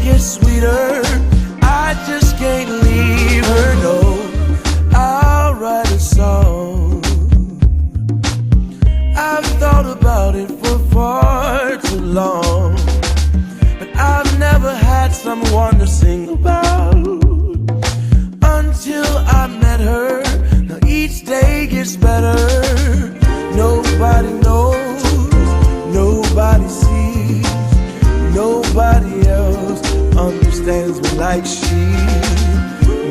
gets sweeter, I just can't leave her, no. I'll write a song. I've thought about it for far too long, but I've never had someone to sing about until I met her. Now each day gets better. Nobody knows, nobody sees, nobody else understands me like she.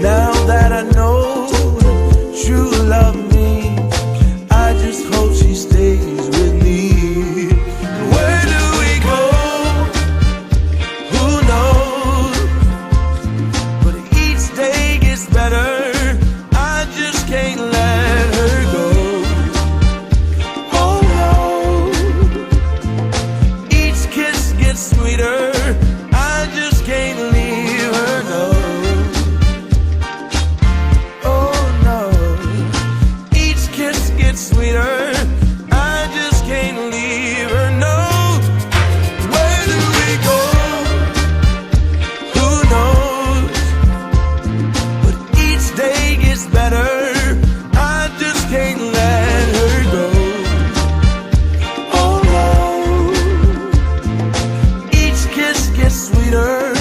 Now that I know true love means, I just hope she stays with me. Where do we go? Who knows? But each day gets better. I just can't let her go. Oh no. Each kiss gets sweeter. I just can't leave her, no. Oh no. Each kiss gets sweeter. I just can't leave her, no. Where do we go? Who knows? But each day gets better. I just can't let her go. Oh no. Each kiss gets sweeter.